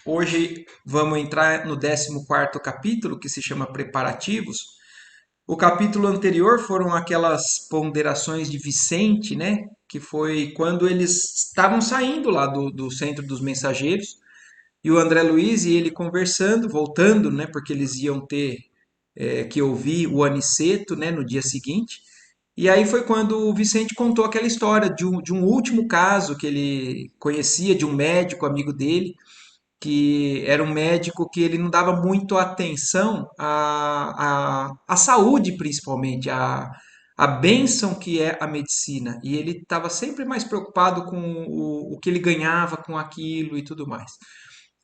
Hoje vamos entrar no 14º capítulo, que se chama Preparativos. O capítulo anterior foram aquelas ponderações de Vicente, né? Que foi quando eles estavam saindo lá do centro dos mensageiros e o André Luiz e ele conversando, voltando, né? Porque eles iam ter que ouvir o Aniceto, né? No dia seguinte. E aí foi quando o Vicente contou aquela história de um último caso que ele conhecia de um médico amigo dele que era um médico que ele não dava muito atenção à saúde, principalmente, à bênção que é a medicina. E ele estava sempre mais preocupado com o que ele ganhava com aquilo e tudo mais.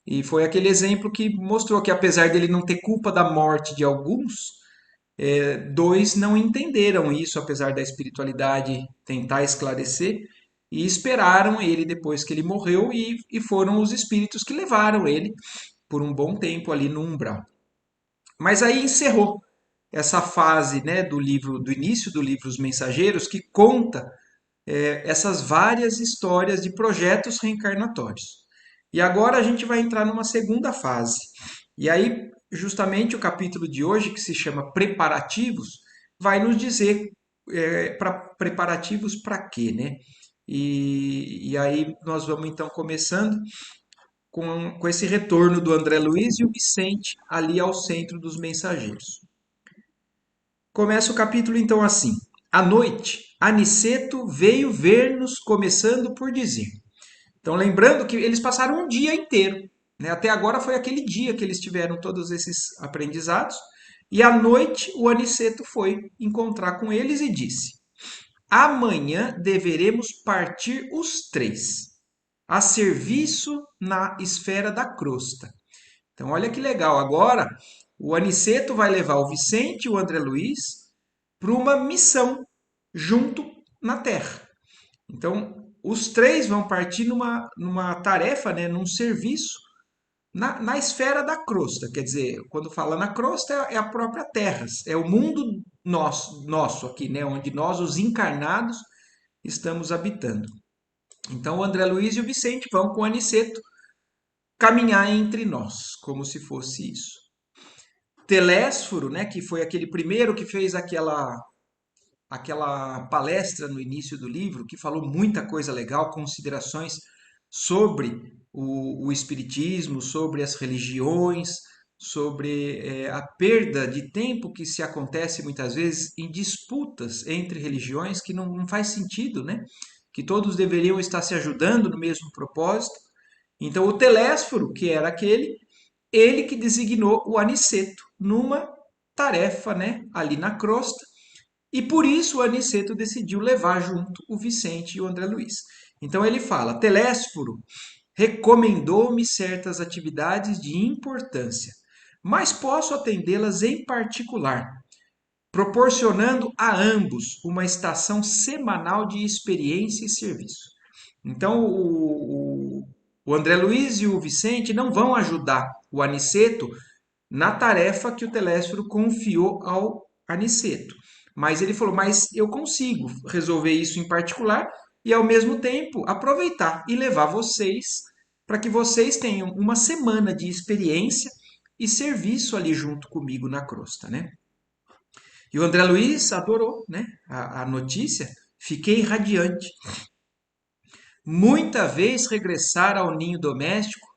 E foi aquele exemplo que mostrou que, apesar dele não ter culpa da morte de alguns, dois não entenderam isso, apesar da espiritualidade tentar esclarecer, e esperaram ele depois que ele morreu, e foram os espíritos que levaram ele por um bom tempo ali no umbral. Mas aí encerrou essa fase, né, do livro, do início do livro Os Mensageiros, que conta essas várias histórias de projetos reencarnatórios. E agora a gente vai entrar numa segunda fase. E aí, justamente o capítulo de hoje, que se chama Preparativos, vai nos dizer preparativos para quê, né? E aí nós vamos então começando com esse retorno do André Luiz e o Vicente ali ao centro dos mensageiros. Começa o capítulo então assim: à noite, Aniceto veio ver-nos, começando por dizer. Então, lembrando que eles passaram um dia inteiro, né? Até agora foi aquele dia que eles tiveram todos esses aprendizados. E à noite, o Aniceto foi encontrar com eles e disse: amanhã deveremos partir os três, a serviço na esfera da crosta. Então, olha que legal. Agora, o Aniceto vai levar o Vicente e o André Luiz para uma missão junto na Terra. Então, os três vão partir numa tarefa, né, num serviço na esfera da crosta. Quer dizer, quando fala na crosta, é a própria Terra, é o mundo nosso aqui, né, onde nós, os encarnados, estamos habitando. Então, o André Luiz e o Vicente vão com o Aniceto caminhar entre nós, como se fosse isso. Telésforo, né, que foi aquele primeiro que fez aquela palestra no início do livro, que falou muita coisa legal, considerações sobre o espiritismo, sobre as religiões, sobre a perda de tempo que se acontece muitas vezes em disputas entre religiões que não faz sentido, né? Que todos deveriam estar se ajudando no mesmo propósito. Então, o Telésforo, que era aquele, ele que designou o Aniceto numa tarefa, né, ali na crosta, e por isso o Aniceto decidiu levar junto o Vicente e o André Luiz. Então ele fala: Telésforo recomendou-me certas atividades de importância, mas posso atendê-las em particular, proporcionando a ambos uma estação semanal de experiência e serviço. Então o André Luiz e o Vicente não vão ajudar o Aniceto na tarefa que o Telésforo confiou ao Aniceto. Mas ele falou: mas eu consigo resolver isso em particular e, ao mesmo tempo, aproveitar e levar vocês para que vocês tenham uma semana de experiência e serviço ali junto comigo na crosta, né? E o André Luiz adorou, né, a notícia, fiquei radiante. Muita vez regressar ao ninho doméstico,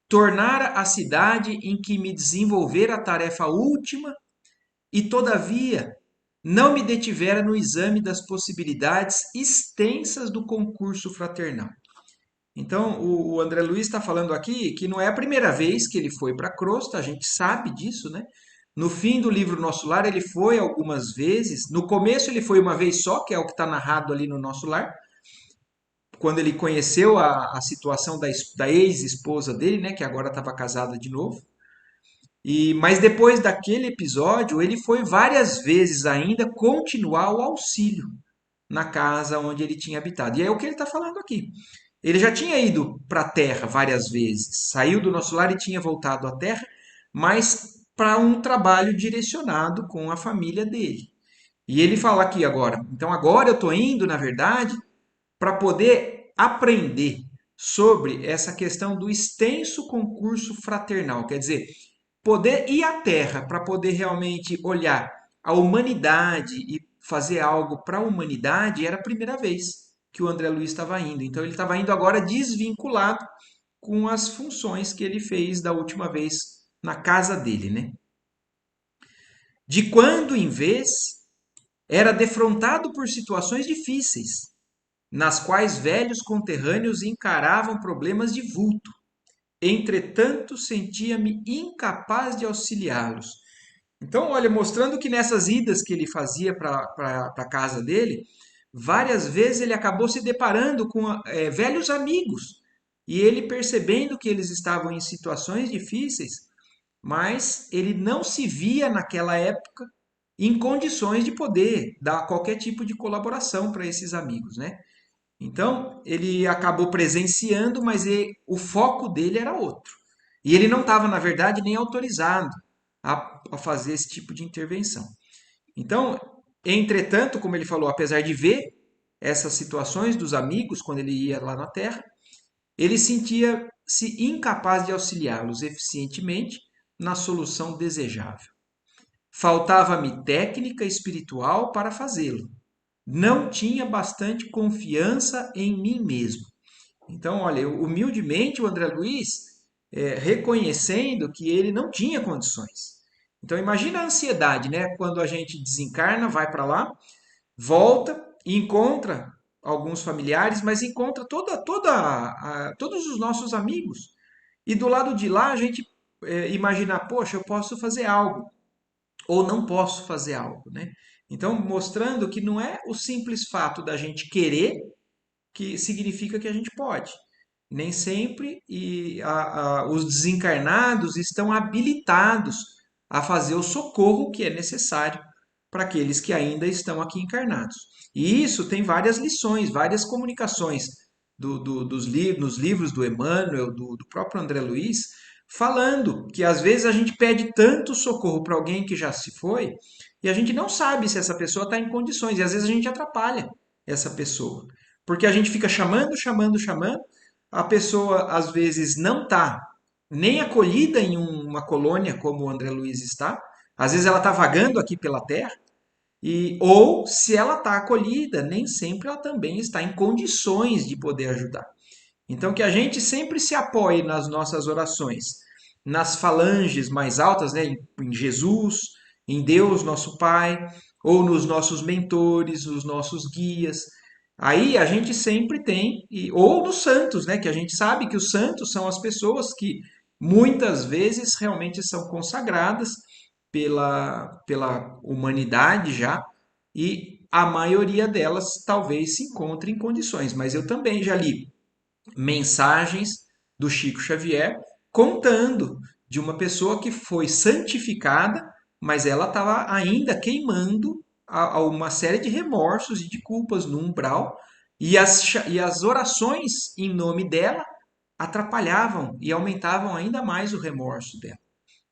tornara a cidade em que me desenvolver a tarefa última e, todavia, não me detivera no exame das possibilidades extensas do concurso fraternal. Então, o André Luiz está falando aqui que não é a primeira vez que ele foi para a crosta, a gente sabe disso, né? No fim do livro Nosso Lar, ele foi algumas vezes. No começo, ele foi uma vez só, que é o que está narrado ali no Nosso Lar, quando ele conheceu a situação da ex-esposa dele, né? Que agora estava casada de novo. Mas depois daquele episódio, ele foi várias vezes ainda continuar o auxílio na casa onde ele tinha habitado. E é o que ele está falando aqui. Ele já tinha ido para a Terra várias vezes, saiu do nosso lar e tinha voltado à Terra, mas para um trabalho direcionado com a família dele. E ele fala aqui agora: então agora eu estou indo, na verdade, para poder aprender sobre essa questão do extenso concurso fraternal, quer dizer, poder ir à Terra para poder realmente olhar a humanidade e fazer algo para a humanidade era a primeira vez que o André Luiz estava indo. Então ele estava indo agora desvinculado com as funções que ele fez da última vez na casa dele, né? De quando em vez era defrontado por situações difíceis, nas quais velhos conterrâneos encaravam problemas de vulto. Entretanto, sentia-me incapaz de auxiliá-los. Então, olha, mostrando que nessas idas que ele fazia para a casa dele, várias vezes ele acabou se deparando com velhos amigos. E ele percebendo que eles estavam em situações difíceis, mas ele não se via naquela época em condições de poder dar qualquer tipo de colaboração para esses amigos, né? Então, ele acabou presenciando, mas o foco dele era outro. E ele não estava, na verdade, nem autorizado a fazer esse tipo de intervenção. Então, entretanto, como ele falou, apesar de ver essas situações dos amigos quando ele ia lá na Terra, ele sentia-se incapaz de auxiliá-los eficientemente na solução desejável. Faltava-me técnica espiritual para fazê-lo. Não tinha bastante confiança em mim mesmo. Então, olha, humildemente o André Luiz reconhecendo que ele não tinha condições. Então, imagina a ansiedade, né? Quando a gente desencarna, vai para lá, volta e encontra alguns familiares, mas encontra todos os nossos amigos. E do lado de lá a gente imaginar, poxa, eu posso fazer algo ou não posso fazer algo, né? Então, mostrando que não é o simples fato da gente querer que significa que a gente pode. Nem sempre os desencarnados estão habilitados a fazer o socorro que é necessário para aqueles que ainda estão aqui encarnados. E isso tem várias lições, várias comunicações nos livros do Emmanuel, do próprio André Luiz, falando que às vezes a gente pede tanto socorro para alguém que já se foi e a gente não sabe se essa pessoa está em condições, e às vezes a gente atrapalha essa pessoa. Porque a gente fica chamando, chamando, chamando, a pessoa às vezes não está nem acolhida em uma colônia como o André Luiz está, às vezes ela está vagando aqui pela Terra, ou se ela está acolhida, nem sempre ela também está em condições de poder ajudar. Então, que a gente sempre se apoie nas nossas orações, nas falanges mais altas, né, em Jesus, em Deus, nosso Pai, ou nos nossos mentores, nos nossos guias. Aí a gente sempre tem, ou nos santos, né, que a gente sabe que os santos são as pessoas que muitas vezes realmente são consagradas pela humanidade já, e a maioria delas talvez se encontre em condições. Mas eu também já li mensagens do Chico Xavier contando de uma pessoa que foi santificada, mas ela estava ainda queimando a uma série de remorsos e de culpas no umbral, e as orações em nome dela atrapalhavam e aumentavam ainda mais o remorso dela.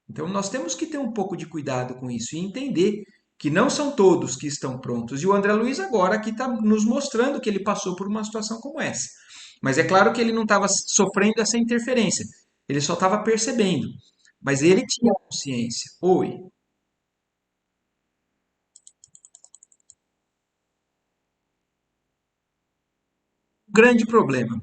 Então nós temos que ter um pouco de cuidado com isso e entender que não são todos que estão prontos. E o André Luiz agora aqui está nos mostrando que ele passou por uma situação como essa. Mas é claro que ele não estava sofrendo essa interferência. Ele só estava percebendo. Mas ele tinha consciência. Oi. Grande problema.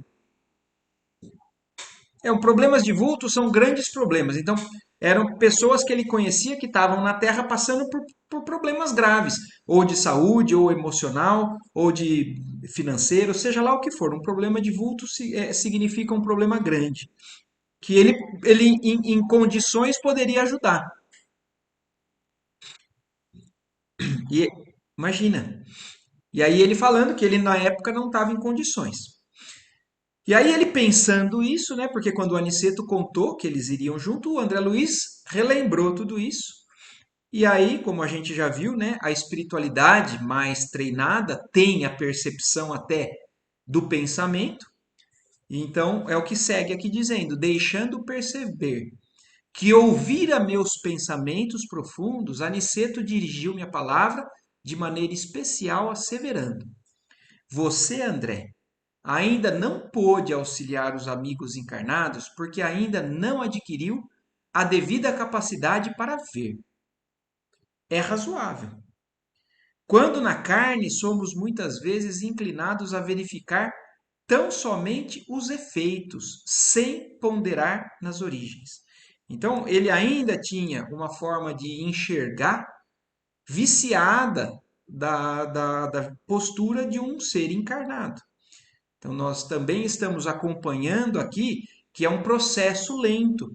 Problemas de vulto são grandes problemas. Então, eram pessoas que ele conhecia que estavam na Terra passando por problemas graves, ou de saúde, ou emocional, ou de financeiro, seja lá o que for. Um problema de vulto significa um problema grande, que ele em condições poderia ajudar. E imagina. E aí ele falando que ele na época não estava em condições. E aí ele pensando isso, né? Porque quando o Aniceto contou que eles iriam junto, o André Luiz relembrou tudo isso. E aí, como a gente já viu, né, a espiritualidade mais treinada tem a percepção até do pensamento. Então, é o que segue aqui dizendo: deixando perceber que ouvira meus pensamentos profundos, Aniceto dirigiu-me a palavra de maneira especial, asseverando: Você, André, ainda não pôde auxiliar os amigos encarnados porque ainda não adquiriu a devida capacidade para ver. É razoável. Quando na carne, somos muitas vezes inclinados a verificar tão somente os efeitos, sem ponderar nas origens. Então, ele ainda tinha uma forma de enxergar viciada da postura de um ser encarnado. Então, nós também estamos acompanhando aqui que é um processo lento,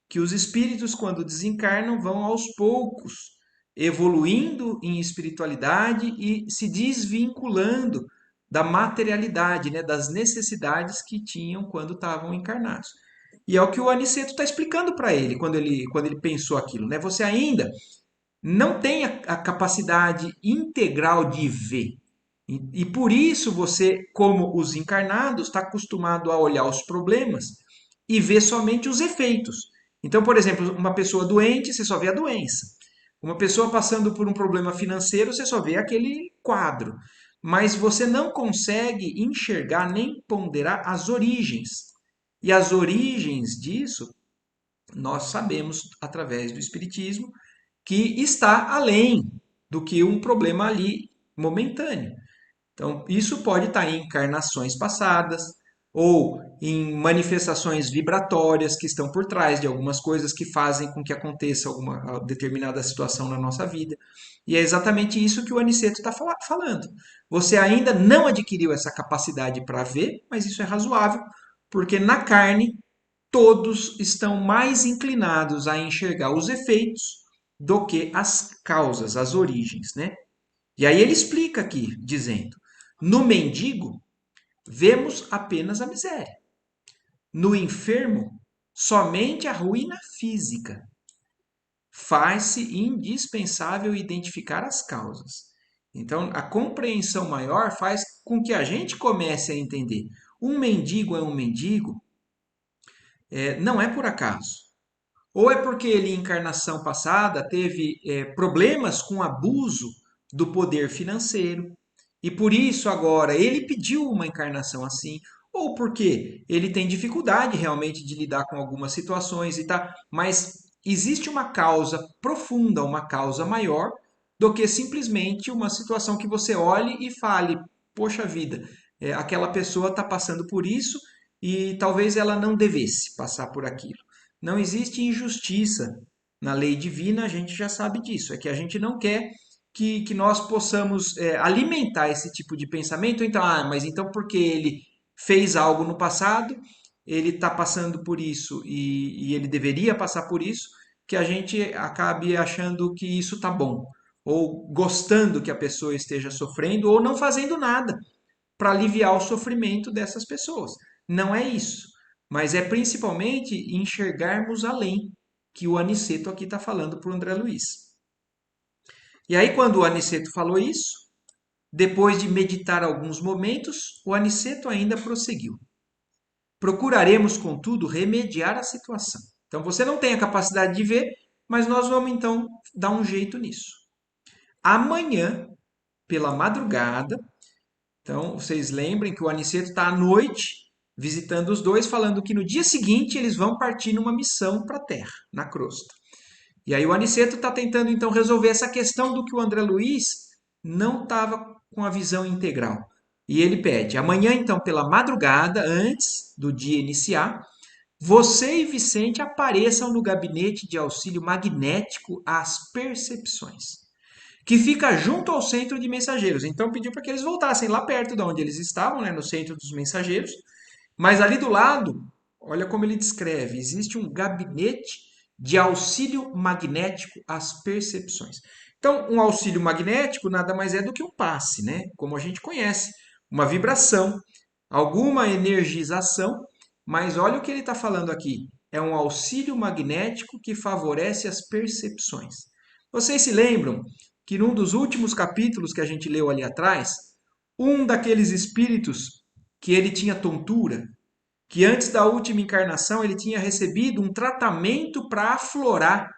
que os espíritos, quando desencarnam, vão aos poucos evoluindo em espiritualidade e se desvinculando da materialidade, né, das necessidades que tinham quando estavam encarnados. E é o que o Aniceto está explicando para ele quando ele pensou aquilo. Né? Você ainda não tem a capacidade integral de ver. E por isso você, como os encarnados, está acostumado a olhar os problemas e ver somente os efeitos. Então, por exemplo, uma pessoa doente, você só vê a doença. Uma pessoa passando por um problema financeiro, você só vê aquele quadro. Mas você não consegue enxergar nem ponderar as origens. E as origens disso nós sabemos através do Espiritismo que está além do que um problema ali momentâneo. Então, isso pode estar em encarnações passadas ou em manifestações vibratórias que estão por trás de algumas coisas que fazem com que aconteça alguma determinada situação na nossa vida. E é exatamente isso que o Aniceto está falando. Você ainda não adquiriu essa capacidade para ver, mas isso é razoável, porque na carne todos estão mais inclinados a enxergar os efeitos do que as causas, as origens, né? E aí ele explica aqui, dizendo: no mendigo, vemos apenas a miséria. No enfermo, somente a ruína física. Faz-se indispensável identificar as causas. Então, a compreensão maior faz com que a gente comece a entender. Um mendigo é um mendigo, não é por acaso. Ou é porque ele, em encarnação passada, teve problemas com abuso do poder financeiro, e por isso agora ele pediu uma encarnação assim, ou porque ele tem dificuldade realmente de lidar com algumas situações e tá, mas existe uma causa profunda, uma causa maior do que simplesmente uma situação que você olhe e fale, poxa vida, aquela pessoa está passando por isso e talvez ela não devesse passar por aquilo. Não existe injustiça na lei divina, a gente já sabe disso. É que a gente não quer que nós possamos alimentar esse tipo de pensamento. Então, mas então porque ele fez algo no passado, ele está passando por isso e ele deveria passar por isso, que a gente acabe achando que isso está bom. Ou gostando que a pessoa esteja sofrendo, ou não fazendo nada para aliviar o sofrimento dessas pessoas. Não é isso. Mas é principalmente enxergarmos além, que o Aniceto aqui está falando para o André Luiz. E aí, quando o Aniceto falou isso, depois de meditar alguns momentos, o Aniceto ainda prosseguiu. Procuraremos, contudo, remediar a situação. Então, você não tem a capacidade de ver, mas nós vamos então dar um jeito nisso. Amanhã, pela madrugada, então, vocês lembrem que o Aniceto está à noite visitando os dois, falando que no dia seguinte eles vão partir numa missão para a Terra, na crosta. E aí o Aniceto está tentando então resolver essa questão do que o André Luiz não estava com a visão integral. E ele pede: amanhã, então, pela madrugada, antes do dia iniciar, você e Vicente apareçam no gabinete de auxílio magnético às percepções, que fica junto ao centro de mensageiros. Então pediu para que eles voltassem lá perto de onde eles estavam, né, no centro dos mensageiros. Mas ali do lado, olha como ele descreve: existe um gabinete de auxílio magnético às percepções. Então, um auxílio magnético nada mais é do que um passe, né? Como a gente conhece, uma vibração, alguma energização, mas olha o que ele está falando aqui. É um auxílio magnético que favorece as percepções. Vocês se lembram que num dos últimos capítulos que a gente leu ali atrás, um daqueles espíritos que ele tinha tontura, que antes da última encarnação ele tinha recebido um tratamento para aflorar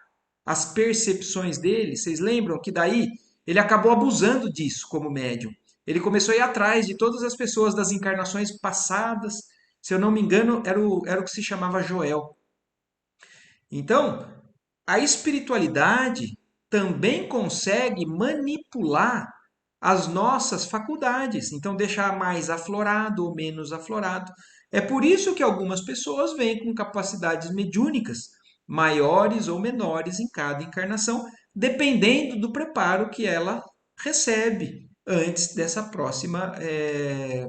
as percepções dele. Vocês lembram que daí ele acabou abusando disso como médium. Ele começou a ir atrás de todas as pessoas das encarnações passadas. Se eu não me engano, era o que se chamava Joel. Então, a espiritualidade também consegue manipular as nossas faculdades, então deixar mais aflorado ou menos aflorado. É por isso que algumas pessoas vêm com capacidades mediúnicas, maiores ou menores em cada encarnação, dependendo do preparo que ela recebe antes dessa próxima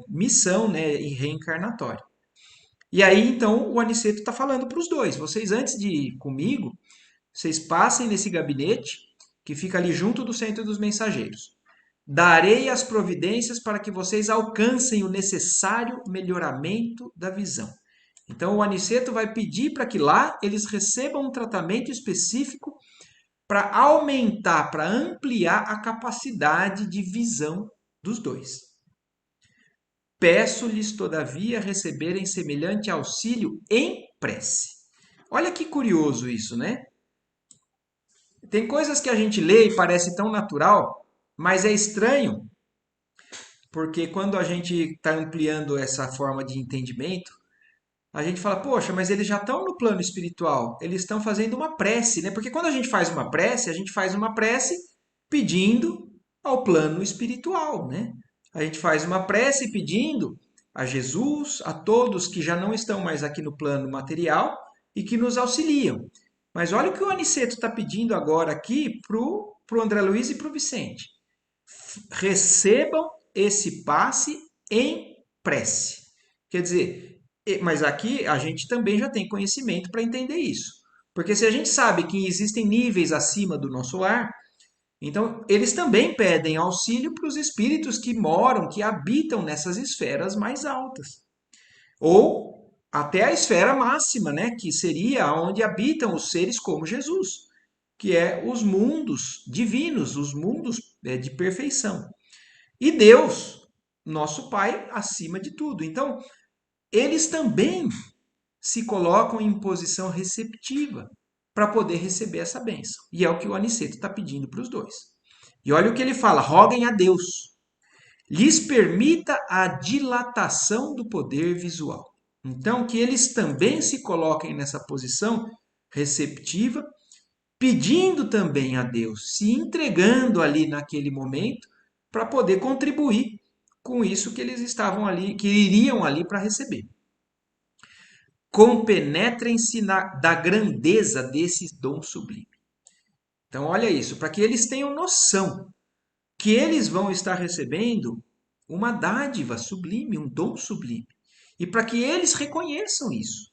missão, né, reencarnatória. E aí, então, o Aniceto está falando para os dois. Vocês, antes de ir comigo, vocês passem nesse gabinete que fica ali junto do centro dos mensageiros. Darei as providências para que vocês alcancem o necessário melhoramento da visão. Então, o Aniceto vai pedir para que lá eles recebam um tratamento específico para aumentar, para ampliar a capacidade de visão dos dois. Peço-lhes, todavia, receberem semelhante auxílio em prece. Olha que curioso isso, né? Tem coisas que a gente lê e parece tão natural, mas é estranho, porque quando a gente está ampliando essa forma de entendimento, a gente fala, poxa, mas eles já estão no plano espiritual, eles estão fazendo uma prece, né? Porque quando a gente faz uma prece pedindo ao plano espiritual, né? A gente faz uma prece pedindo a Jesus, a todos que já não estão mais aqui no plano material e que nos auxiliam. Mas olha o que o Aniceto está pedindo agora aqui pro André Luiz e para o Vicente. Recebam esse passe em prece. Quer dizer, mas aqui a gente também já tem conhecimento para entender isso. Porque se a gente sabe que existem níveis acima do nosso lar, então eles também pedem auxílio para os espíritos que moram, que habitam nessas esferas mais altas. Ou até a esfera máxima, né, que seria onde habitam os seres como Jesus, que é os mundos divinos, os mundos de perfeição. E Deus, nosso Pai, acima de tudo. Então, eles também se colocam em posição receptiva para poder receber essa bênção. E é o que o Aniceto está pedindo para os dois. E olha o que ele fala: roguem a Deus, lhes permita a dilatação do poder visual. Então, que eles também se coloquem nessa posição receptiva, pedindo também a Deus, se entregando ali naquele momento para poder contribuir com isso que eles estavam ali, que iriam ali para receber. Compenetrem-se da grandeza desse dom sublime. Então, olha isso, para que eles tenham noção que eles vão estar recebendo uma dádiva sublime, um dom sublime. E para que eles reconheçam isso.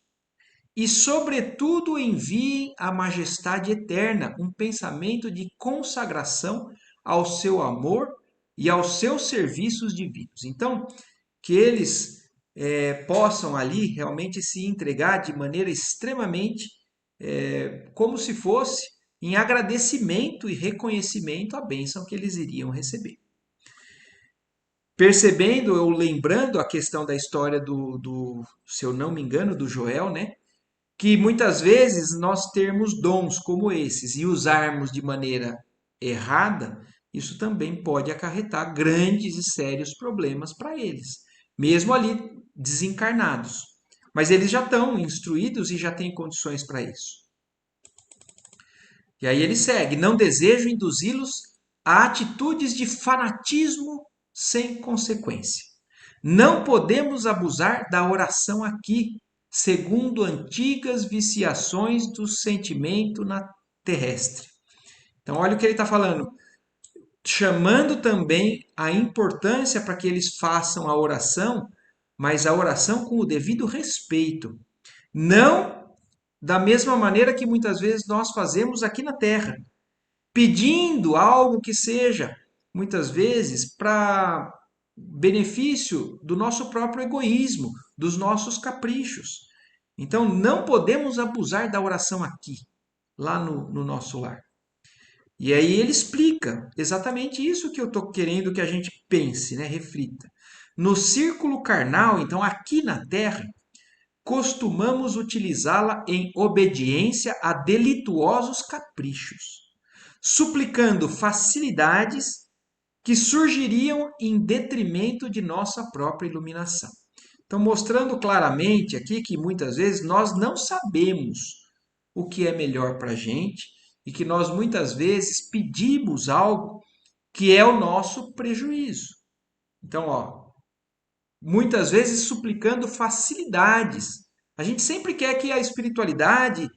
E, sobretudo, enviem à majestade eterna um pensamento de consagração ao seu amor e aos seus serviços divinos. Então, que eles possam ali realmente se entregar de maneira extremamente como se fosse em agradecimento e reconhecimento à bênção que eles iriam receber. Percebendo ou lembrando a questão da história se eu não me engano, do Joel, né? Que muitas vezes nós termos dons como esses e usarmos de maneira errada, isso também pode acarretar grandes e sérios problemas para eles, mesmo ali desencarnados. Mas eles já estão instruídos e já têm condições para isso. E aí ele segue: não desejo induzi-los a atitudes de fanatismo sem consequência. Não podemos abusar da oração aqui, segundo antigas viciações do sentimento na terrestre. Então, olha o que ele está falando, chamando também a importância para que eles façam a oração, mas a oração com o devido respeito. Não da mesma maneira que muitas vezes nós fazemos aqui na Terra, pedindo algo que seja, muitas vezes, para benefício do nosso próprio egoísmo, dos nossos caprichos. Então, não podemos abusar da oração aqui, lá no nosso lar. E aí ele explica exatamente isso que eu estou querendo que a gente pense, né? Reflita. No círculo carnal, então aqui na Terra, costumamos utilizá-la em obediência a delituosos caprichos, suplicando facilidades que surgiriam em detrimento de nossa própria iluminação. Então, mostrando claramente aqui que muitas vezes nós não sabemos o que é melhor para a gente e que nós muitas vezes pedimos algo que é o nosso prejuízo. Então, ó, muitas vezes suplicando facilidades. A gente sempre quer que a espiritualidade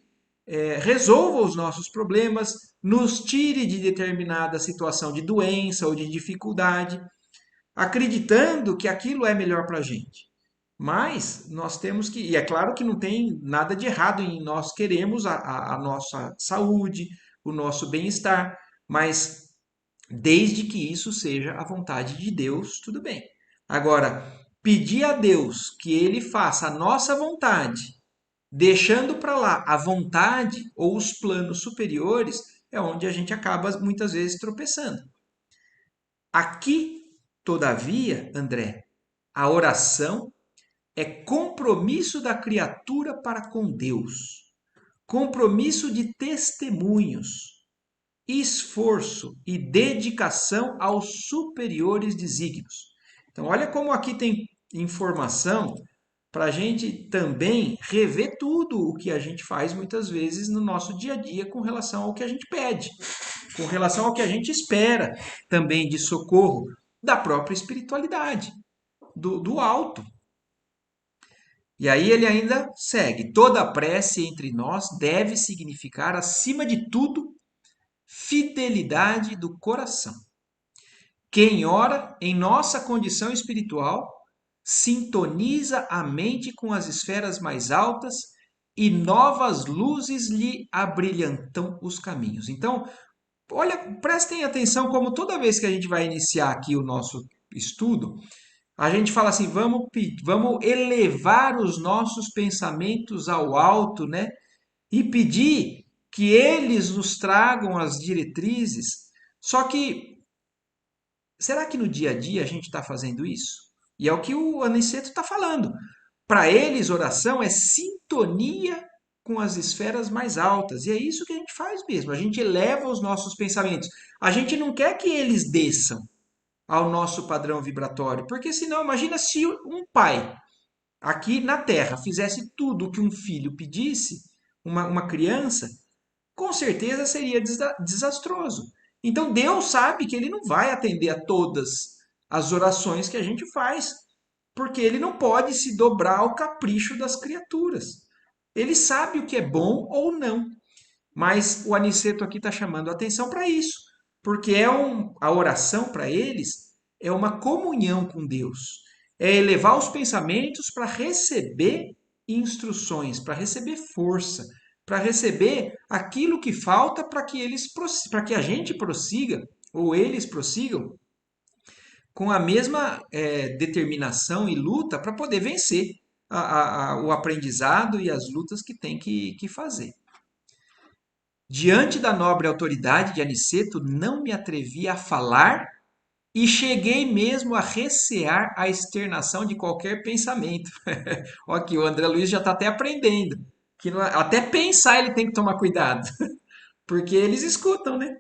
resolva os nossos problemas, nos tire de determinada situação de doença ou de dificuldade, acreditando que aquilo é melhor para a gente. Mas nós temos que, e é claro que não tem nada de errado em nós queremos a nossa saúde, o nosso bem-estar, mas desde que isso seja a vontade de Deus, tudo bem. Agora, pedir a Deus que ele faça a nossa vontade, deixando para lá a vontade ou os planos superiores, é onde a gente acaba muitas vezes tropeçando. Aqui, todavia, André, a oração é compromisso da criatura para com Deus, compromisso de testemunhos, esforço e dedicação aos superiores desígnios. Então, olha como aqui tem informação para a gente também rever tudo o que a gente faz muitas vezes no nosso dia a dia com relação ao que a gente pede, com relação ao que a gente espera também de socorro da própria espiritualidade, do alto. E aí ele ainda segue: toda prece entre nós deve significar, acima de tudo, fidelidade do coração. Quem ora em nossa condição espiritual sintoniza a mente com as esferas mais altas e novas luzes lhe abrilhantam os caminhos. Então, olha, prestem atenção como toda vez que a gente vai iniciar aqui o nosso estudo, a gente fala assim, vamos elevar os nossos pensamentos ao alto, né? E pedir que eles nos tragam as diretrizes. Só que, será que no dia a dia a gente está fazendo isso? E é o que o Aniceto está falando. Para eles, oração é sintonia com as esferas mais altas. E é isso que a gente faz mesmo. A gente eleva os nossos pensamentos. A gente não quer que eles desçam ao nosso padrão vibratório, porque senão, imagina se um pai aqui na Terra fizesse tudo o que um filho pedisse, uma criança, com certeza seria desastroso. Então Deus sabe que ele não vai atender a todas as orações que a gente faz, porque ele não pode se dobrar ao capricho das criaturas. Ele sabe o que é bom ou não. Mas o Aniceto aqui está chamando a atenção para isso, porque a oração para eles é uma comunhão com Deus, é elevar os pensamentos para receber instruções, para receber força, para receber aquilo que falta para que a gente prossiga ou eles prossigam com a mesma determinação e luta para poder vencer o aprendizado e as lutas que tem que fazer. Diante da nobre autoridade de Aniceto, não me atrevi a falar e cheguei mesmo a recear a externação de qualquer pensamento. Aqui, o André Luiz já está até aprendendo. Que até pensar ele tem que tomar cuidado, porque eles escutam, né?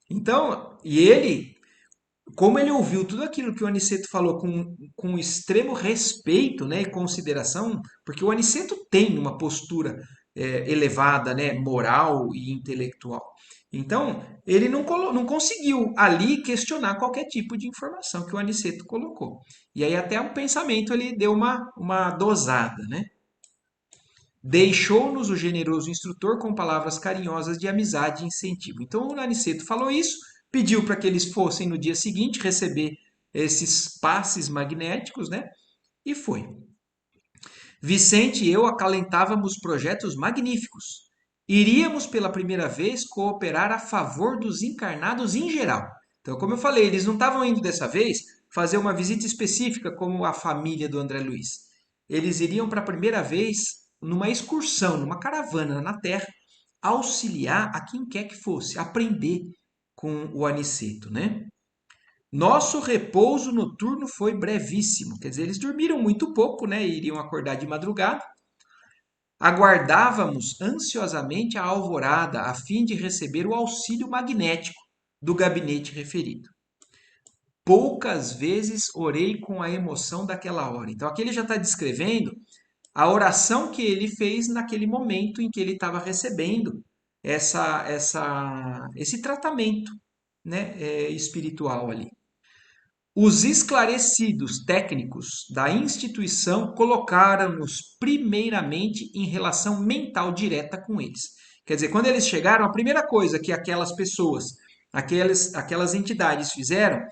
Então, e ele, como ele ouviu tudo aquilo que o Aniceto falou com extremo respeito, né, e consideração, porque o Aniceto tem uma postura elevada, né, moral e intelectual. Então, ele não conseguiu ali questionar qualquer tipo de informação que o Aniceto colocou. E aí até o pensamento ele deu uma dosada, né? Deixou-nos o generoso instrutor com palavras carinhosas de amizade e incentivo. Então o Aniceto falou isso, pediu para que eles fossem no dia seguinte receber esses passes magnéticos, né? E foi. Vicente e eu acalentávamos projetos magníficos. Iríamos pela primeira vez cooperar a favor dos encarnados em geral. Então, como eu falei, eles não estavam indo dessa vez fazer uma visita específica como a família do André Luiz. Eles iriam para a primeira vez numa excursão, numa caravana na Terra, auxiliar a quem quer que fosse, aprender com o Aniceto, né? Nosso repouso noturno foi brevíssimo, quer dizer, eles dormiram muito pouco, né? Iriam acordar de madrugada. Aguardávamos ansiosamente a alvorada a fim de receber o auxílio magnético do gabinete referido. poucas vezes orei com a emoção daquela hora. Então aqui ele já está descrevendo a oração que ele fez naquele momento em que ele estava recebendo esse tratamento, né, espiritual ali. Os esclarecidos técnicos da instituição colocaram-nos primeiramente em relação mental direta com eles. Quer dizer, quando eles chegaram, a primeira coisa que aquelas pessoas, aquelas entidades fizeram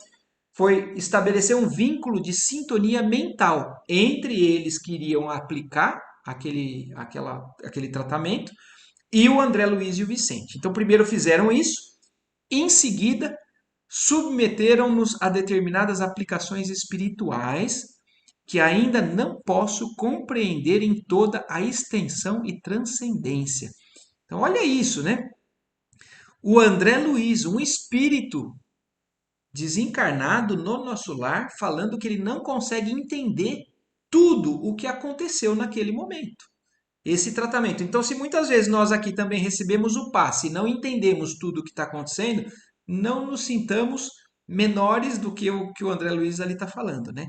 foi estabelecer um vínculo de sintonia mental entre eles que iriam aplicar aquele tratamento e o André Luiz e o Vicente. Então, primeiro fizeram isso, em seguida, submeteram-nos a determinadas aplicações espirituais que ainda não posso compreender em toda a extensão e transcendência. Então, olha isso, né? O André Luiz, um espírito desencarnado no nosso lar, falando que ele não consegue entender tudo o que aconteceu naquele momento. Esse tratamento. Então, se muitas vezes nós aqui também recebemos o passe e não entendemos tudo o que está acontecendo, não nos sintamos menores do que o André Luiz ali está falando, né?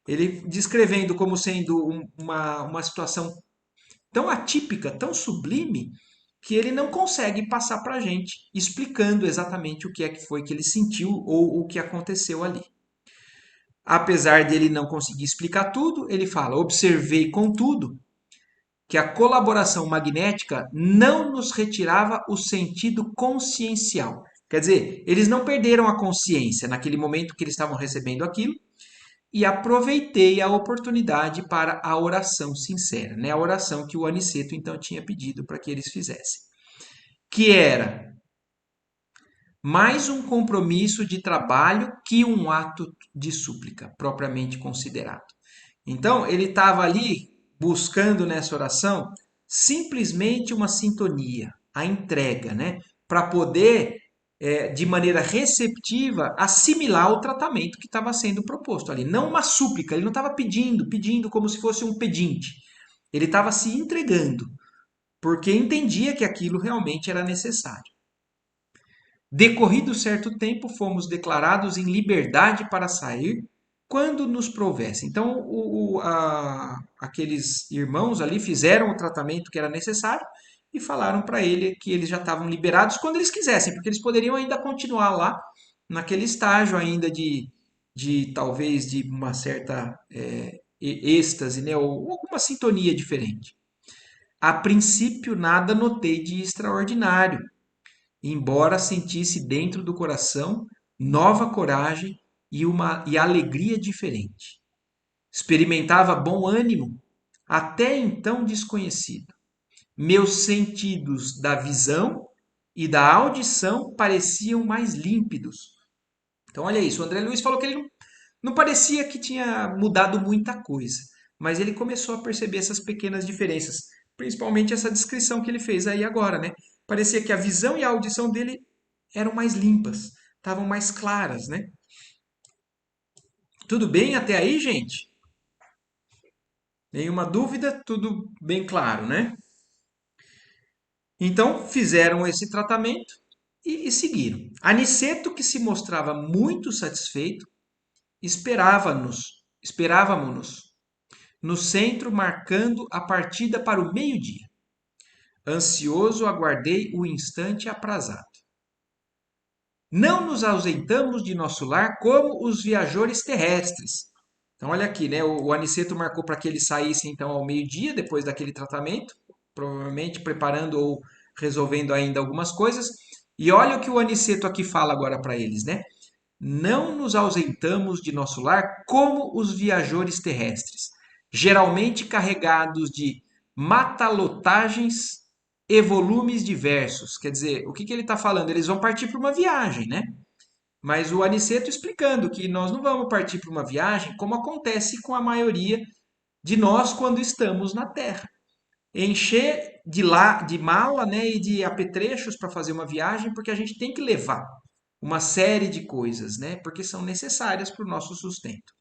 Ele descrevendo como sendo uma situação tão atípica, tão sublime, que ele não consegue passar para a gente explicando exatamente o que é que foi que ele sentiu ou o que aconteceu ali. Apesar dele não conseguir explicar tudo, ele fala: observei, contudo, que a colaboração magnética não nos retirava o sentido consciencial. Quer dizer, eles não perderam a consciência naquele momento que eles estavam recebendo aquilo, e aproveitei a oportunidade para a oração sincera, né? A oração que o Aniceto então tinha pedido para que eles fizessem, que era mais um compromisso de trabalho que um ato de súplica, propriamente considerado. Então, ele estava ali buscando nessa oração simplesmente uma sintonia, a entrega, né? Para poder, de maneira receptiva, assimilar o tratamento que estava sendo proposto ali. Não uma súplica, ele não estava pedindo como se fosse um pedinte. Ele estava se entregando, porque entendia que aquilo realmente era necessário. Decorrido certo tempo, fomos declarados em liberdade para sair quando nos provesse. Então, aqueles irmãos ali fizeram o tratamento que era necessário e falaram para ele que eles já estavam liberados quando eles quisessem, porque eles poderiam ainda continuar lá naquele estágio ainda de talvez de uma certa êxtase, né, ou alguma sintonia diferente. A princípio, nada notei de extraordinário, embora sentisse dentro do coração nova coragem e alegria diferente. Experimentava bom ânimo, até então desconhecido. Meus sentidos da visão e da audição pareciam mais límpidos. Então, olha isso. O André Luiz falou que ele não parecia que tinha mudado muita coisa, mas ele começou a perceber essas pequenas diferenças, principalmente essa descrição que ele fez aí agora, né? Parecia que a visão e a audição dele eram mais limpas, estavam mais claras, né? Tudo bem até aí, gente? Nenhuma dúvida? Tudo bem claro, né? Então, fizeram esse tratamento e seguiram. Aniceto, que se mostrava muito satisfeito, esperávamos-nos no centro, marcando a partida para o meio-dia. Ansioso, aguardei o instante aprazado. Não nos ausentamos de nosso lar como os viajores terrestres. Então, olha aqui, né? O Aniceto marcou para que eles saíssem então ao meio-dia, depois daquele tratamento, provavelmente preparando ou resolvendo ainda algumas coisas. E olha o que o Aniceto aqui fala agora para eles, né? Não nos ausentamos de nosso lar como os viajores terrestres, geralmente carregados de matalotagens e volumes diversos. Quer dizer, o que ele está falando? Eles vão partir para uma viagem, né? Mas o Aniceto explicando que nós não vamos partir para uma viagem como acontece com a maioria de nós quando estamos na Terra. Encher de mala, né, e de apetrechos para fazer uma viagem, porque a gente tem que levar uma série de coisas, né, porque são necessárias para o nosso sustento.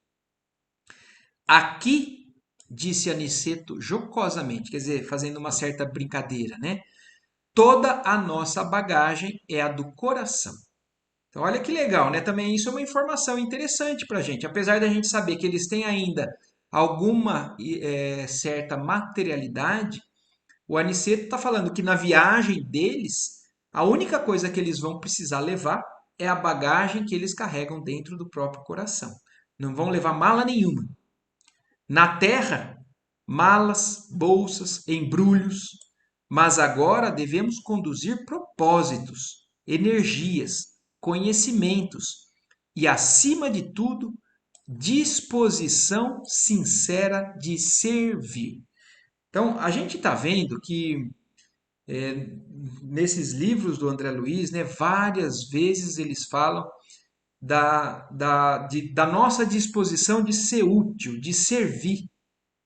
Aqui, disse Aniceto jocosamente, quer dizer, fazendo uma certa brincadeira, né? Toda a nossa bagagem é a do coração. Então, olha que legal, né? Também isso é uma informação interessante para a gente. Apesar da gente saber que eles têm ainda alguma certa materialidade, o Aniceto está falando que na viagem deles, a única coisa que eles vão precisar levar é a bagagem que eles carregam dentro do próprio coração. Não vão levar mala nenhuma. Na terra, malas, bolsas, embrulhos, mas agora devemos conduzir propósitos, energias, conhecimentos e, acima de tudo, disposição sincera de servir. Então, a gente está vendo que nesses livros do André Luiz, né, várias vezes eles falam da nossa disposição de ser útil, de servir,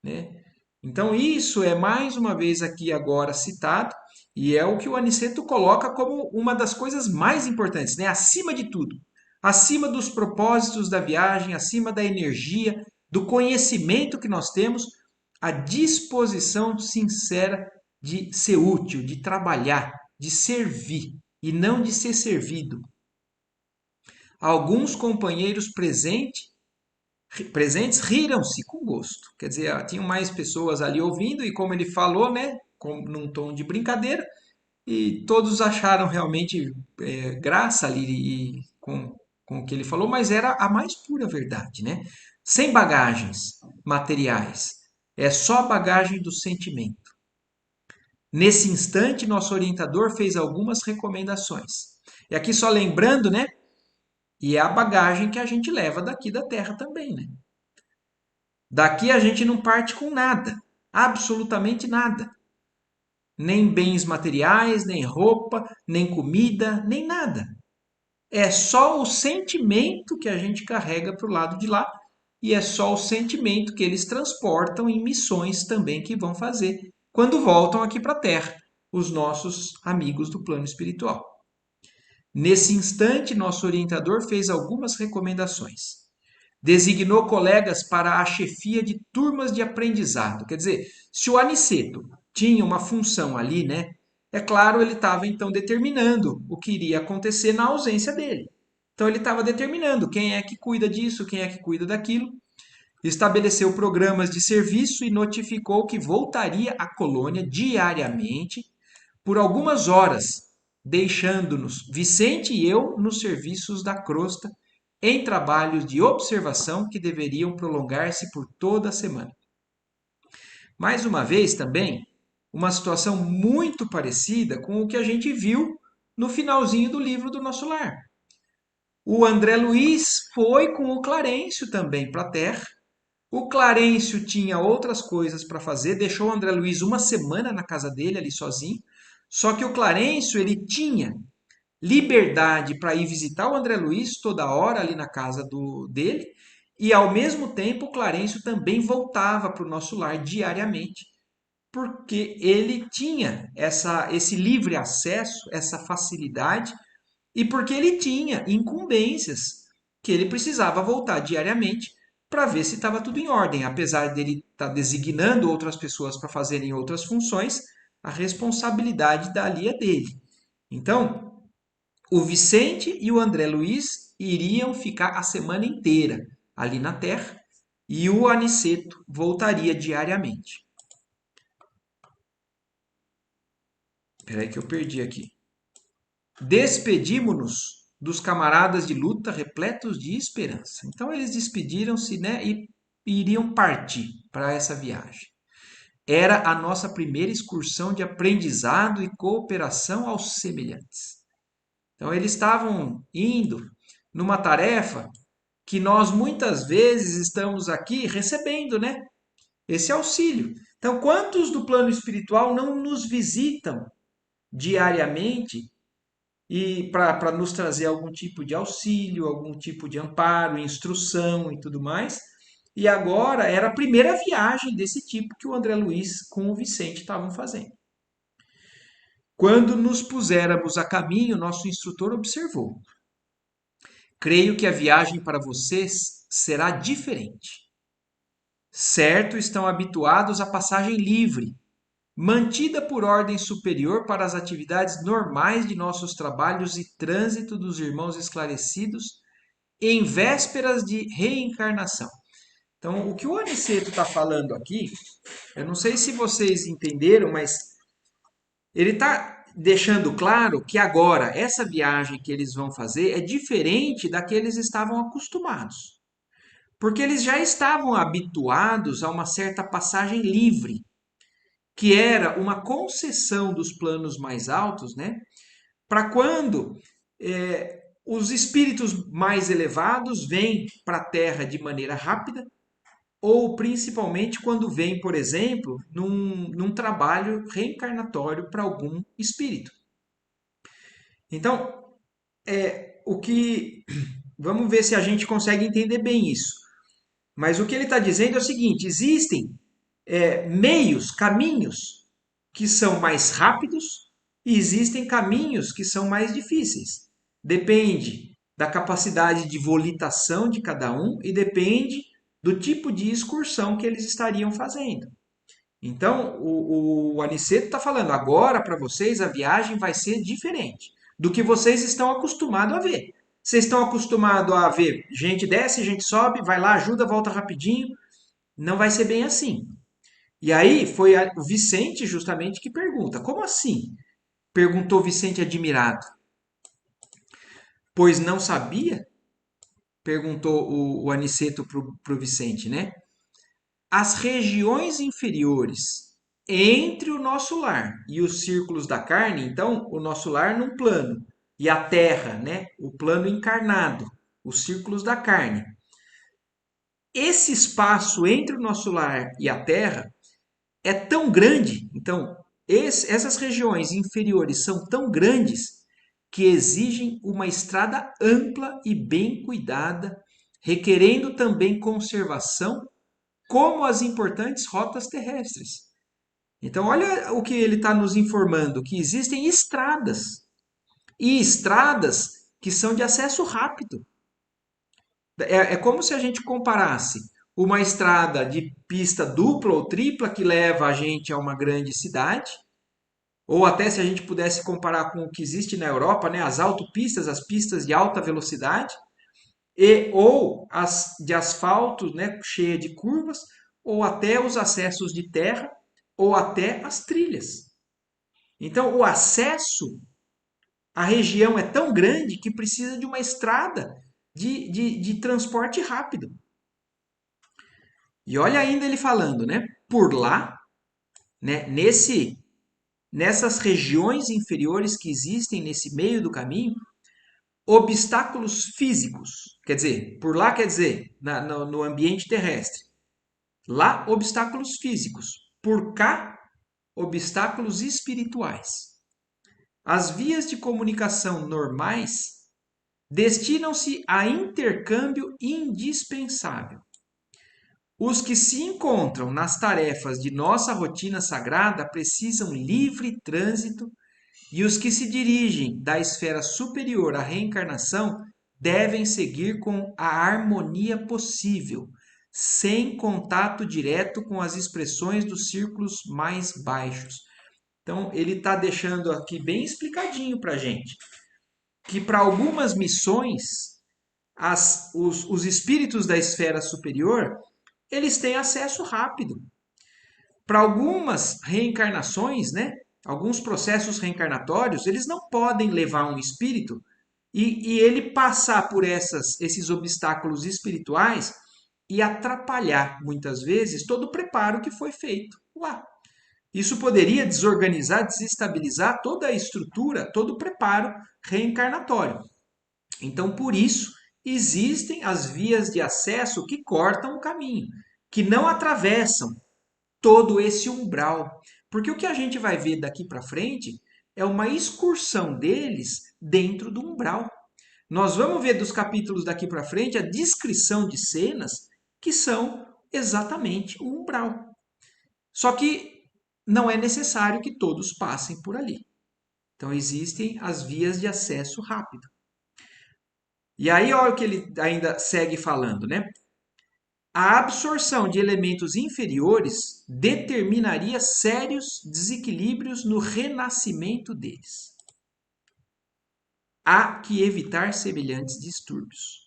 né? Então, isso é mais uma vez aqui agora citado, e é o que o Aniceto coloca como uma das coisas mais importantes, né? Acima de tudo, acima dos propósitos da viagem, acima da energia, do conhecimento que nós temos, a disposição sincera de ser útil, de trabalhar, de servir e não de ser servido. Alguns companheiros presentes riram-se com gosto. Quer dizer, tinham mais pessoas ali ouvindo e como ele falou, né, num tom de brincadeira, e todos acharam realmente graça ali com o que ele falou, mas era a mais pura verdade, né? Sem bagagens materiais, é só bagagem do sentimento. Nesse instante, nosso orientador fez algumas recomendações. E aqui só lembrando, né? E é a bagagem que a gente leva daqui da Terra também, né? Daqui a gente não parte com nada, absolutamente nada. Nem bens materiais, nem roupa, nem comida, nem nada. É só o sentimento que a gente carrega para o lado de lá e é só o sentimento que eles transportam em missões também que vão fazer quando voltam aqui para a Terra, os nossos amigos do plano espiritual. Nesse instante, nosso orientador fez algumas recomendações. Designou colegas para a chefia de turmas de aprendizado. Quer dizer, se o Aniceto tinha uma função ali, né? É claro, ele estava então determinando o que iria acontecer na ausência dele. Então ele estava determinando quem é que cuida disso, quem é que cuida daquilo. Estabeleceu programas de serviço e notificou que voltaria à colônia diariamente por algumas horas, deixando-nos, Vicente e eu, nos serviços da crosta, em trabalhos de observação que deveriam prolongar-se por toda a semana. Mais uma vez, também, uma situação muito parecida com o que a gente viu no finalzinho do livro do Nosso Lar. O André Luiz foi com o Clarencio também para a Terra. O Clarencio tinha outras coisas para fazer, deixou o André Luiz uma semana na casa dele ali sozinho. Só que o Clarencio ele tinha liberdade para ir visitar o André Luiz toda hora ali na casa dele, e ao mesmo tempo o Clarencio também voltava para o nosso lar diariamente, porque ele tinha esse livre acesso, essa facilidade, e porque ele tinha incumbências que ele precisava voltar diariamente para ver se estava tudo em ordem. Apesar dele estar designando outras pessoas para fazerem outras funções, a responsabilidade dali é dele. Então, o Vicente e o André Luiz iriam ficar a semana inteira ali na Terra e o Aniceto voltaria diariamente. Espera aí que eu perdi aqui. Despedimos-nos dos camaradas de luta repletos de esperança. Então eles despediram-se, né, e iriam partir para essa viagem. Era a nossa primeira excursão de aprendizado e cooperação aos semelhantes. Então eles estavam indo numa tarefa que nós muitas vezes estamos aqui recebendo, né? Esse auxílio. Então, quantos do plano espiritual não nos visitam diariamente e para nos trazer algum tipo de auxílio, algum tipo de amparo, instrução e tudo mais? E agora era a primeira viagem desse tipo que o André Luiz com o Vicente estavam fazendo. Quando nos puséramos a caminho, nosso instrutor observou: creio que a viagem para vocês será diferente. Certo, estão habituados à passagem livre, mantida por ordem superior para as atividades normais de nossos trabalhos e trânsito dos irmãos esclarecidos em vésperas de reencarnação. Então, o que o Aniceto está falando aqui, eu não sei se vocês entenderam, mas ele está deixando claro que agora essa viagem que eles vão fazer é diferente da que eles estavam acostumados. Porque eles já estavam habituados a uma certa passagem livre, que era uma concessão dos planos mais altos, né? Para quando os espíritos mais elevados vêm para a Terra de maneira rápida, ou principalmente quando vêm, por exemplo, num trabalho reencarnatório para algum espírito. Então, o que. Vamos ver se a gente consegue entender bem isso. Mas o que ele está dizendo é o seguinte: existem meios, caminhos que são mais rápidos e existem caminhos que são mais difíceis. Depende da capacidade de volitação de cada um e depende do tipo de excursão que eles estariam fazendo. Então, o Aniceto está falando, agora para vocês a viagem vai ser diferente do que vocês estão acostumados a ver. Vocês estão acostumados a ver gente desce, gente sobe, vai lá, ajuda, volta rapidinho. Não vai ser bem assim. E aí foi o Vicente justamente que pergunta: como assim? Perguntou Vicente admirado. Pois não sabia? Perguntou o Aniceto para o Vicente, né? As regiões inferiores entre o nosso lar e os círculos da carne, então o nosso lar num plano e a terra, né? O plano encarnado, os círculos da carne. Esse espaço entre o nosso lar e a terra é tão grande, então essas regiões inferiores são tão grandes que exigem uma estrada ampla e bem cuidada, requerendo também conservação, como as importantes rotas terrestres. Então, olha o que ele está nos informando: que existem estradas e estradas que são de acesso rápido. É como se a gente comparasse uma estrada de pista dupla ou tripla que leva a gente a uma grande cidade, ou até se a gente pudesse comparar com o que existe na Europa, né, as autopistas, as pistas de alta velocidade, e ou as de asfalto, né, cheia de curvas, ou até os acessos de terra, ou até as trilhas. Então, o acesso à região é tão grande que precisa de uma estrada de transporte rápido. E olha ainda ele falando, né? Por lá, né, nessas regiões inferiores que existem nesse meio do caminho, obstáculos físicos. Quer dizer, por lá quer dizer, no ambiente terrestre. Lá, obstáculos físicos. Por cá, obstáculos espirituais. As vias de comunicação normais destinam-se a intercâmbio indispensável. Os que se encontram nas tarefas de nossa rotina sagrada precisam livre trânsito e os que se dirigem da esfera superior à reencarnação devem seguir com a harmonia possível, sem contato direto com as expressões dos círculos mais baixos. Então, ele está deixando aqui bem explicadinho para a gente que para algumas missões, os espíritos da esfera superior eles têm acesso rápido. Para algumas reencarnações, né? Alguns processos reencarnatórios, eles não podem levar um espírito e ele passar por esses obstáculos espirituais e atrapalhar, muitas vezes, todo o preparo que foi feito lá. Isso poderia desorganizar, desestabilizar toda a estrutura, todo o preparo reencarnatório. Então, por isso, existem as vias de acesso que cortam o caminho, que não atravessam todo esse umbral. Porque o que a gente vai ver daqui para frente é uma excursão deles dentro do umbral. Nós vamos ver dos capítulos daqui para frente a descrição de cenas que são exatamente o umbral. Só que não é necessário que todos passem por ali. Então existem as vias de acesso rápido. E aí olha o que ele ainda segue falando, né? a absorção de elementos inferiores determinaria sérios desequilíbrios no renascimento deles. Há que evitar semelhantes distúrbios.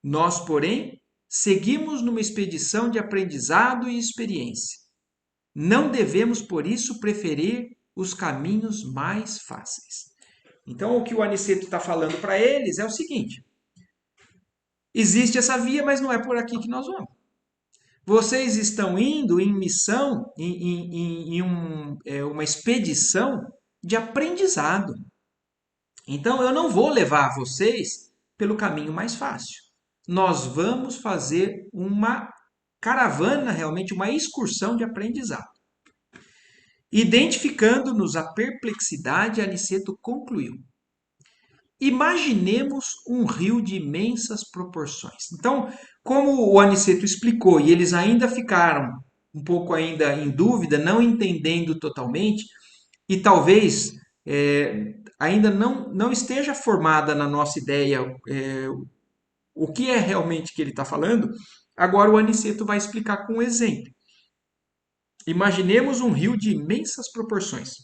Nós, porém, seguimos numa expedição de aprendizado e experiência. Não devemos, por isso, preferir os caminhos mais fáceis. Então, o que o Aniceto está falando para eles é o seguinte: existe essa via, mas não é por aqui que nós vamos. Vocês estão indo em missão, uma expedição de aprendizado. Então, eu não vou levar vocês pelo caminho mais fácil. Nós vamos fazer uma caravana, realmente uma excursão de aprendizado. Identificando-nos a perplexidade, Aniceto concluiu: imaginemos um rio de imensas proporções. Então, como o Aniceto explicou, e eles ainda ficaram um pouco ainda em dúvida, não entendendo totalmente, e talvez ainda não esteja formada na nossa ideia o que é realmente que ele está falando, agora o Aniceto vai explicar com um exemplo. Imaginemos um rio de imensas proporções,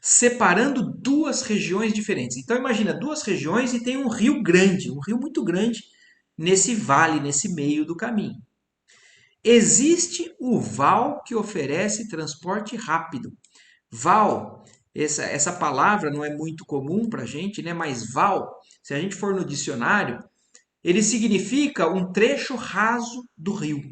separando duas regiões diferentes. Então imagina duas regiões e tem um rio grande, um rio muito grande nesse vale, nesse meio do caminho. Existe o val que oferece transporte rápido. Val, essa palavra não é muito comum para a gente, né? Mas val, se a gente for no dicionário, ele significa um trecho raso do rio.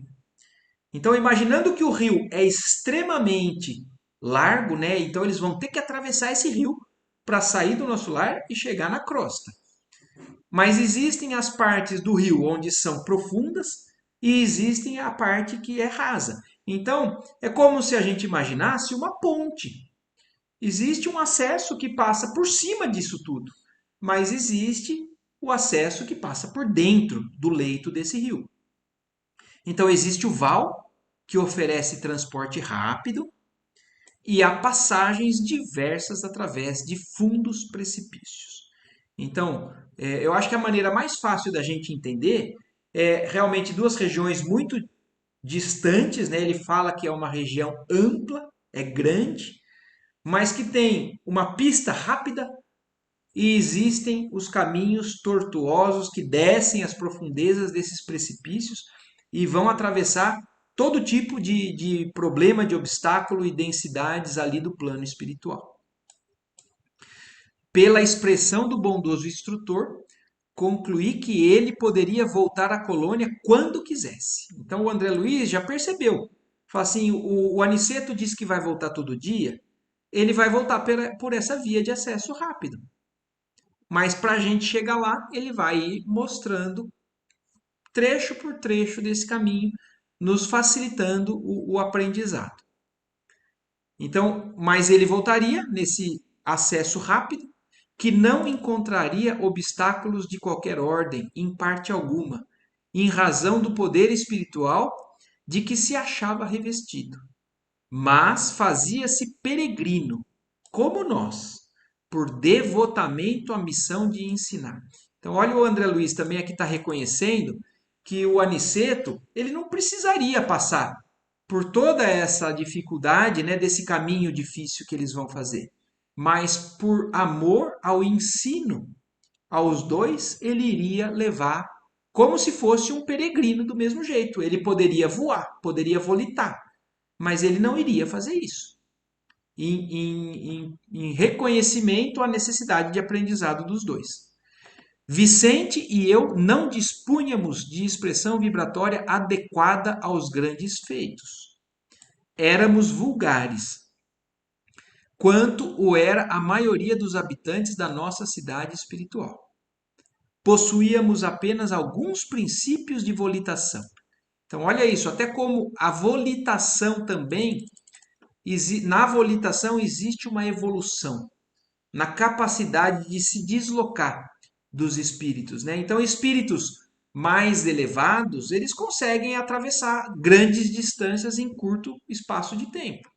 Então, imaginando que o rio é extremamente largo, né? Então eles vão ter que atravessar esse rio para sair do nosso lar e chegar na crosta. Mas existem as partes do rio onde são profundas e existem a parte que é rasa. Então, é como se a gente imaginasse uma ponte. Existe um acesso que passa por cima disso tudo, mas existe o acesso que passa por dentro do leito desse rio. Então, existe o val, que oferece transporte rápido, e há passagens diversas através de fundos precipícios. Então, eu acho que a maneira mais fácil da gente entender é realmente duas regiões muito distantes, né? Ele fala que é uma região ampla, é grande, mas que tem uma pista rápida e existem os caminhos tortuosos que descem as profundezas desses precipícios e vão atravessar todo tipo de problema, de obstáculo e densidades ali do plano espiritual. Pela expressão do bondoso instrutor, concluí que ele poderia voltar à colônia quando quisesse. Então o André Luiz já percebeu. Fala assim, o Aniceto diz que vai voltar todo dia, ele vai voltar por essa via de acesso rápido. Mas para a gente chegar lá, ele vai ir mostrando trecho por trecho desse caminho, nos facilitando o aprendizado. Então, mas ele voltaria nesse acesso rápido, que não encontraria obstáculos de qualquer ordem, em parte alguma, em razão do poder espiritual de que se achava revestido. Mas fazia-se peregrino, como nós, por devotamento à missão de ensinar. Então, olha o André Luiz também aqui está reconhecendo que o Aniceto ele não precisaria passar por toda essa dificuldade, né, desse caminho difícil que eles vão fazer. Mas por amor ao ensino aos dois, ele iria levar como se fosse um peregrino do mesmo jeito. Ele poderia voar, poderia volitar, mas ele não iria fazer isso. Em reconhecimento à necessidade de aprendizado dos dois. Vicente e eu não dispunhamos de expressão vibratória adequada aos grandes feitos. Éramos vulgares, quanto o era a maioria dos habitantes da nossa cidade espiritual. Possuíamos apenas alguns princípios de volitação. Então, olha isso, até como a volitação também, na volitação existe uma evolução, na capacidade de se deslocar dos espíritos, né? Então, espíritos mais elevados, eles conseguem atravessar grandes distâncias em curto espaço de tempo.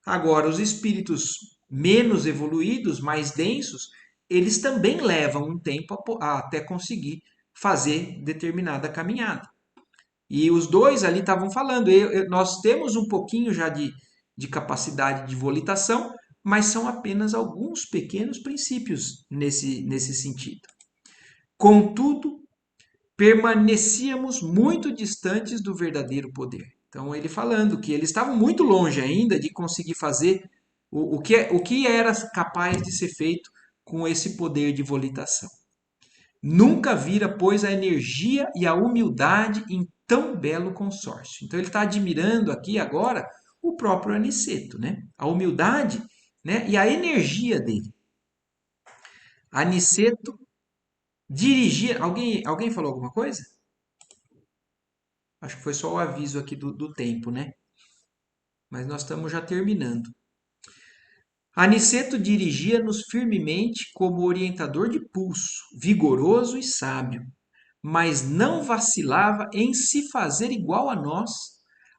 Agora, os espíritos menos evoluídos, mais densos, eles também levam um tempo até conseguir fazer determinada caminhada. E os dois ali estavam falando, nós temos um pouquinho já de capacidade de volitação, mas são apenas alguns pequenos princípios nesse sentido. Contudo, permanecíamos muito distantes do verdadeiro poder. Então, ele falando que eles estavam muito longe ainda de conseguir fazer o que era capaz de ser feito com esse poder de volitação. Nunca vira, pois, a energia e a humildade em tão belo consórcio. Então, ele está admirando aqui agora o próprio Aniceto, né? A humildade, né? E a energia dele. Aniceto dirigia. Alguém falou alguma coisa? Acho que foi só o aviso aqui do tempo, né? Mas nós estamos já terminando. Aniceto dirigia-nos firmemente como orientador de pulso, vigoroso e sábio, mas não vacilava em se fazer igual a nós,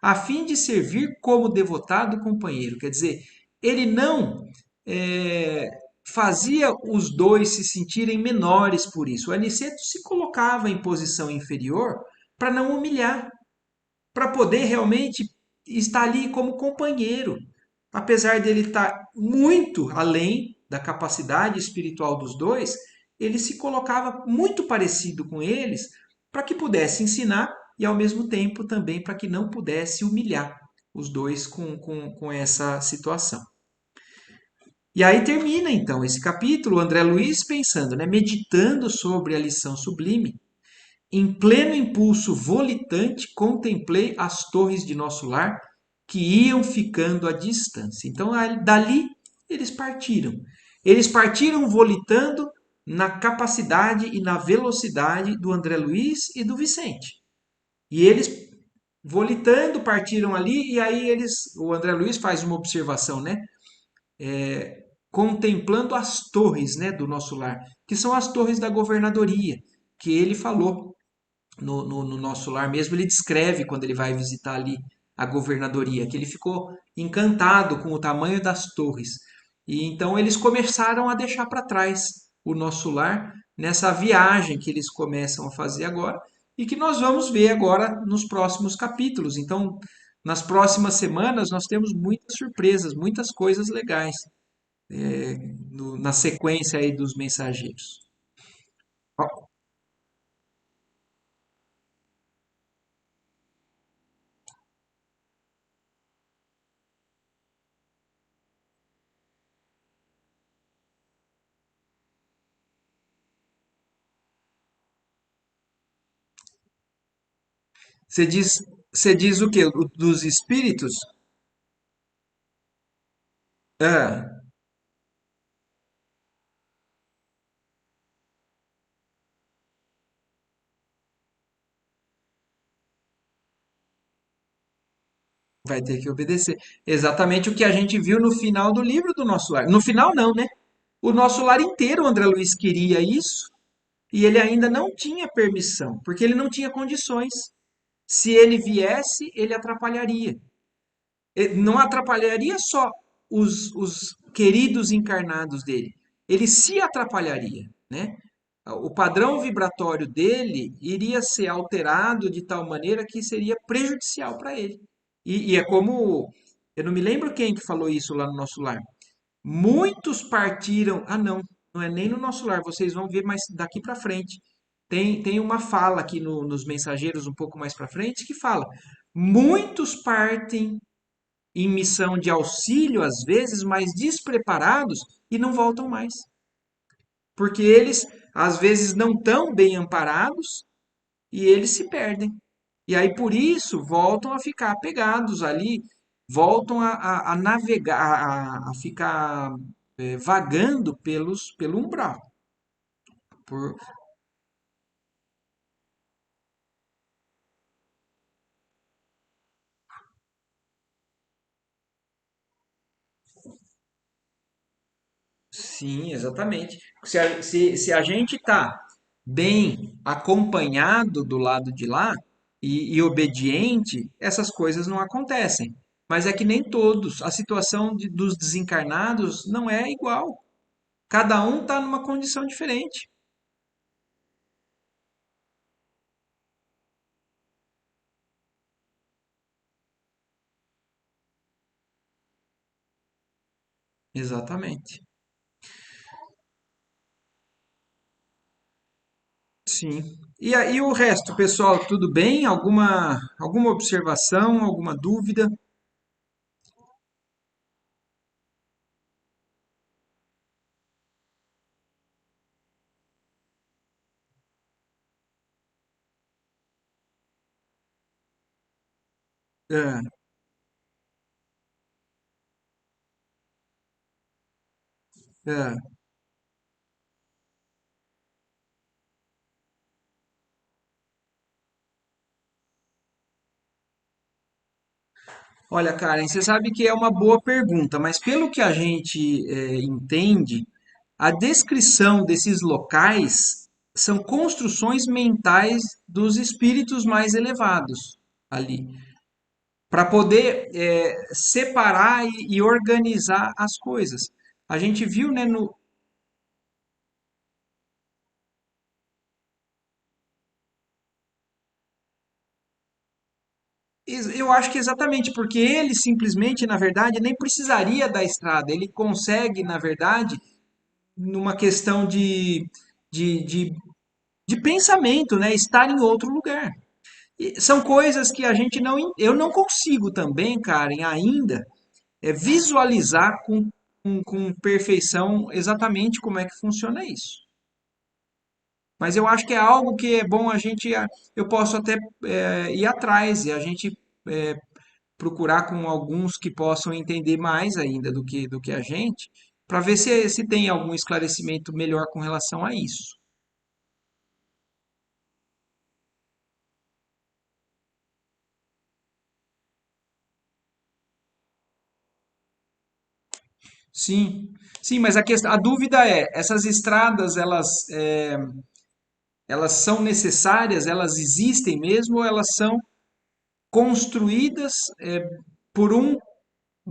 a fim de servir como devotado companheiro. Quer dizer, ele não é, fazia os dois se sentirem menores por isso. O Aniceto se colocava em posição inferior para não humilhar, para poder realmente estar ali como companheiro. Apesar dele estar muito além da capacidade espiritual dos dois, ele se colocava muito parecido com eles para que pudesse ensinar e, ao mesmo tempo, também para que não pudesse humilhar os dois com essa situação. E aí termina então esse capítulo, o André Luiz pensando, né, meditando sobre a lição sublime. Em pleno impulso volitante, contemplei as torres de nosso lar que iam ficando à distância. Então, dali, eles partiram. Eles partiram volitando na capacidade e na velocidade do André Luiz e do Vicente. E eles, volitando, partiram ali, e aí o André Luiz faz uma observação, né? Contemplando as torres, né, do nosso lar, que são as torres da governadoria, que ele falou no nosso lar mesmo, ele descreve quando ele vai visitar ali a governadoria, que ele ficou encantado com o tamanho das torres. E então eles começaram a deixar para trás o nosso lar nessa viagem que eles começam a fazer agora e que nós vamos ver agora nos próximos capítulos. Então, nas próximas semanas, nós temos muitas surpresas, muitas coisas legais na sequência aí dos mensageiros. Você diz o quê? Dos espíritos? Ah, vai ter que obedecer. Exatamente o que a gente viu no final do livro do Nosso Lar. No final, não, né? O Nosso Lar inteiro, o André Luiz queria isso e ele ainda não tinha permissão, porque ele não tinha condições. Se ele viesse, ele atrapalharia. Não atrapalharia só os queridos encarnados dele, ele se atrapalharia, né? O padrão vibratório dele iria ser alterado de tal maneira que seria prejudicial para ele. E é como, eu não me lembro quem que falou isso lá no nosso lar. Muitos partiram, ah não, não é nem no nosso lar, vocês vão ver mais daqui para frente. Tem uma fala aqui nos mensageiros um pouco mais para frente que fala: muitos partem em missão de auxílio, às vezes, mas despreparados e não voltam mais. Porque eles, às vezes, não estão bem amparados e eles se perdem. E aí, por isso, voltam a ficar apegados ali, voltam a navegar, a ficar vagando pelo umbral. Por, sim, exatamente. Se a gente está bem acompanhado do lado de lá e obediente, essas coisas não acontecem. Mas é que nem todos. A situação dos desencarnados não é igual. Cada um está numa condição diferente. Exatamente. Sim. E aí o resto, pessoal, tudo bem? Alguma observação, alguma dúvida? É, é. Olha, Karen, você sabe que é uma boa pergunta, mas pelo que a gente entende, a descrição desses locais são construções mentais dos espíritos mais elevados ali, para poder separar e organizar as coisas. A gente viu, né, no, eu acho que exatamente porque ele simplesmente, na verdade, nem precisaria da estrada. Ele consegue, na verdade, numa questão de, de, de pensamento, né, estar em outro lugar. E são coisas que a gente não, eu não consigo também, Karen, ainda visualizar com perfeição exatamente como é que funciona isso. Mas eu acho que é algo que é bom a gente, eu posso até ir atrás e a gente procurar com alguns que possam entender mais ainda do que a gente, para ver se tem algum esclarecimento melhor com relação a isso. Sim, sim, mas a dúvida é, essas estradas, elas são necessárias, elas existem mesmo, ou elas são construídas por um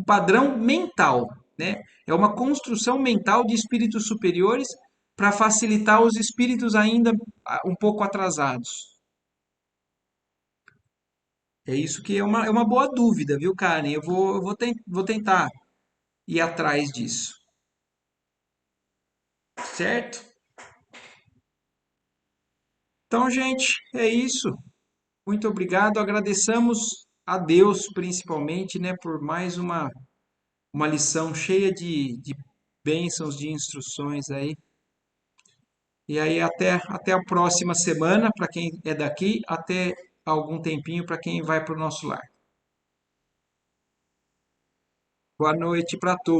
padrão mental, né? É uma construção mental de espíritos superiores para facilitar os espíritos ainda um pouco atrasados. É isso que é uma boa dúvida, viu, Karen? Eu vou tentar ir atrás disso, certo? Então, gente, é isso. Muito obrigado. Agradeçamos a Deus, principalmente, né, por mais uma lição cheia de bênçãos, de instruções aí. E aí, até a próxima semana, para quem é daqui, até algum tempinho para quem vai para o nosso lar. Boa noite para todos.